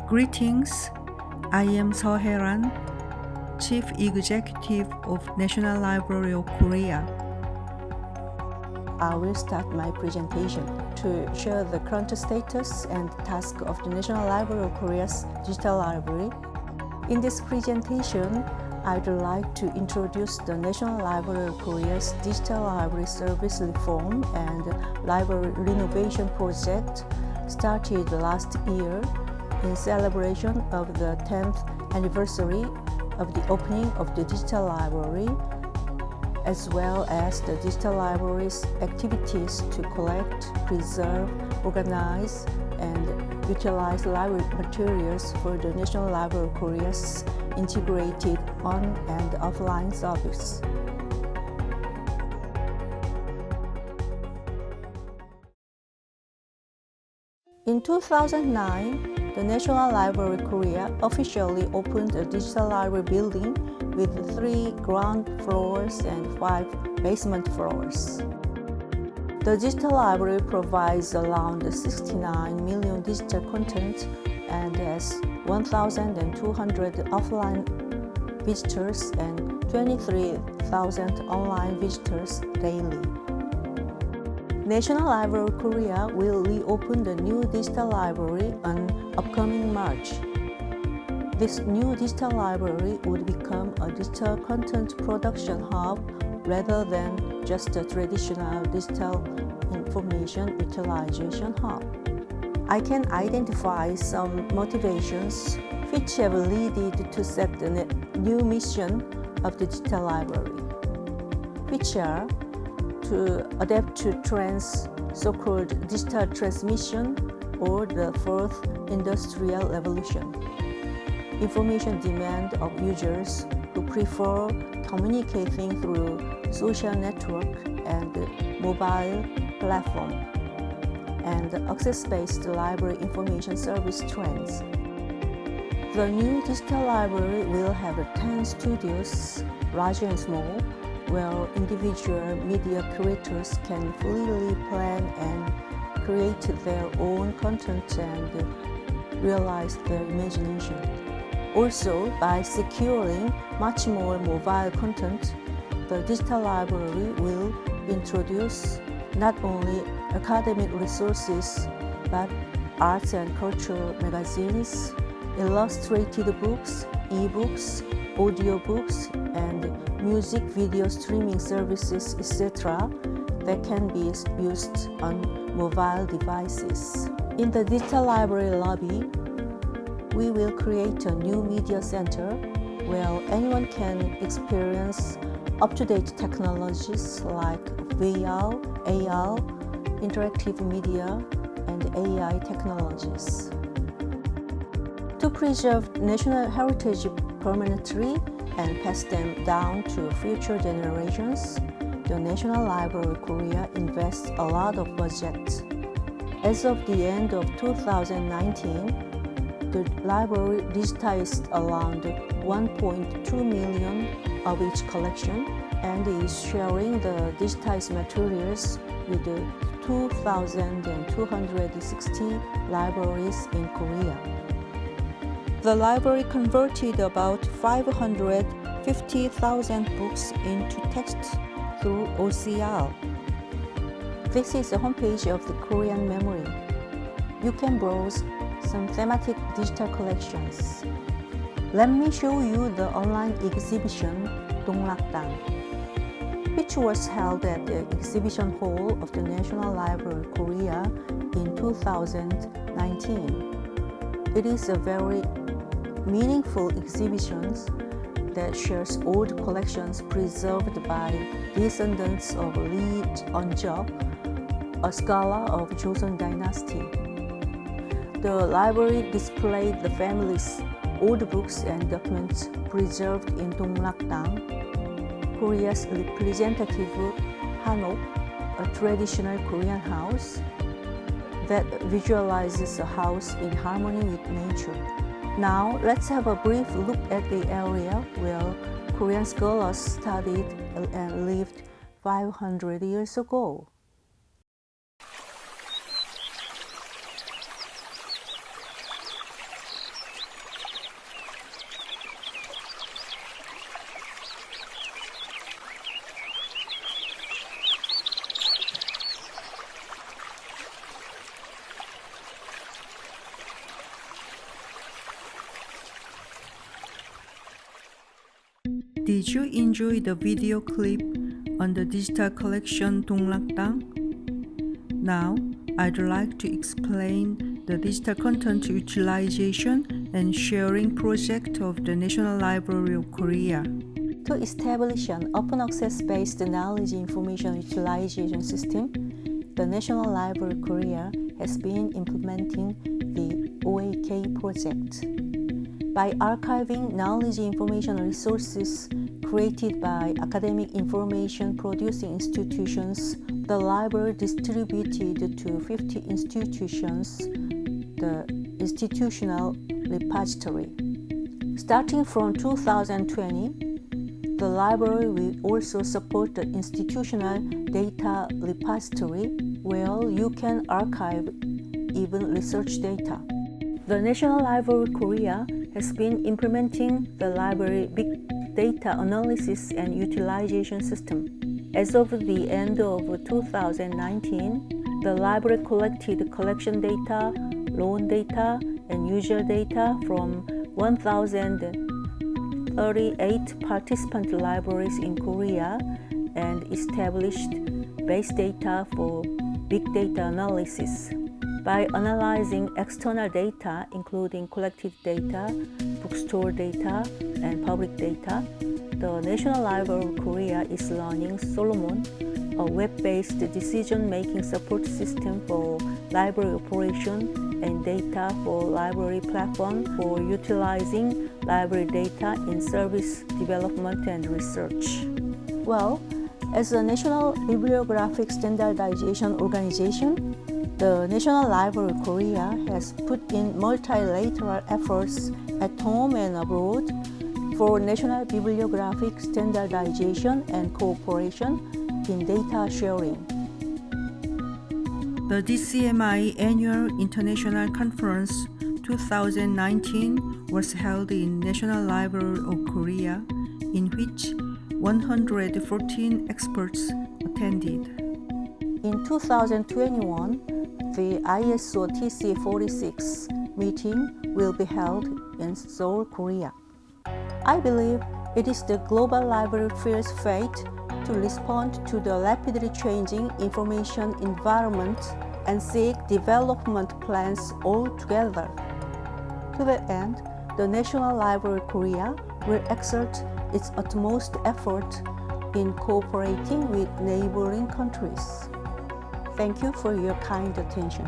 Greetings, I am Seoheran, Chief Executive of National Library of Korea. I will start my presentation to share the current status and task of the National Library of Korea's digital library. In this presentation, I'd like to introduce the National Library of Korea's digital library service reform and library renovation project started last year in celebration of the 10th anniversary of the opening of the digital library, as well as the digital library's activities to collect, preserve, organize, and utilize library materials for the National Library of Korea's integrated on and offline service. In 2009, the National Library of Korea officially opened a digital library building with 3 ground floors and 5 basement floors. The digital library provides around 69 million digital content and has 1,200 offline visitors and 23,000 online visitors daily. National Library of Korea will reopen the new digital library on upcoming March. This new digital library would become a digital content production hub rather than just a traditional digital information utilization hub. I can identify some motivations which have led to set the new mission of the digital library, which are to adapt to trends, so-called digital transmission or the fourth industrial revolution, information demand of users who prefer communicating through social network and mobile platform, and access-based library information service trends. The new digital library will have 10 studios, large and small, where individual media creators can freely plan and create their own content and realize their imagination. Also, by securing much more mobile content, the digital library will introduce not only academic resources, but arts and cultural magazines, illustrated books, e-books, audiobooks, and music video streaming services, etc. that can be used on mobile devices. In the digital library lobby, we will create a new media center where anyone can experience up-to-date technologies like VR, AR, interactive media, and AI technologies. To preserve national heritage permanently and pass them down to future generations, the National Library of Korea invests a lot of budget. As of the end of 2019, the library digitized around 1.2 million of each collection and is sharing the digitized materials with 2,260 libraries in Korea. The library converted about 550,000 books into text through OCR. This is the homepage of the Korean Memory. You can browse some thematic digital collections. Let me show you the online exhibition 동락당, which was held at the exhibition hall of the National Library of Korea in 2019. It is a very meaningful exhibition that shares old collections preserved by descendants of Lee Eun-jeok, a scholar of Joseon Dynasty. The library displayed the family's old books and documents preserved in 동락당, Korea's representative hanok, a traditional Korean house that visualizes a house in harmony with nature. Now, let's have a brief look at the area where Korean scholars studied and lived 500 years ago. Did you enjoy the video clip on the digital collection 동락당? Now, I'd like to explain the digital content utilization and sharing project of the National Library of Korea. To establish an open access-based knowledge information utilization system, the National Library of Korea has been implementing the OAK project. By archiving knowledge information resources created by academic information producing institutions, the library distributed to 50 institutions the institutional repository. Starting from 2020, the library will also support the institutional data repository where you can archive even research data. The National Library of Korea has been implementing the library big data analysis and utilization system. As of the end of 2019, the library collected collection data, loan data, and user data from 1,038 participant libraries in Korea and established base data for big data analysis. By analyzing external data, including collected data, bookstore data, and public data, the National Library of Korea is running Solomon, a web-based decision-making support system for library operation and data for library platform for utilizing library data in service development and research. Well, as a national bibliographic standardization organization, the National Library of Korea has put in multilateral efforts at home and abroad for national bibliographic standardization and cooperation in data sharing. The DCMI Annual International Conference 2019 was held in National Library of Korea, in which 114 experts attended. In 2021, the ISO TC 46 meeting will be held in Seoul, Korea. I believe it is the global library field's fate to respond to the rapidly changing information environment and seek development plans all together. To that end, the National Library of Korea will exert its utmost effort in cooperating with neighboring countries. Thank you for your kind attention.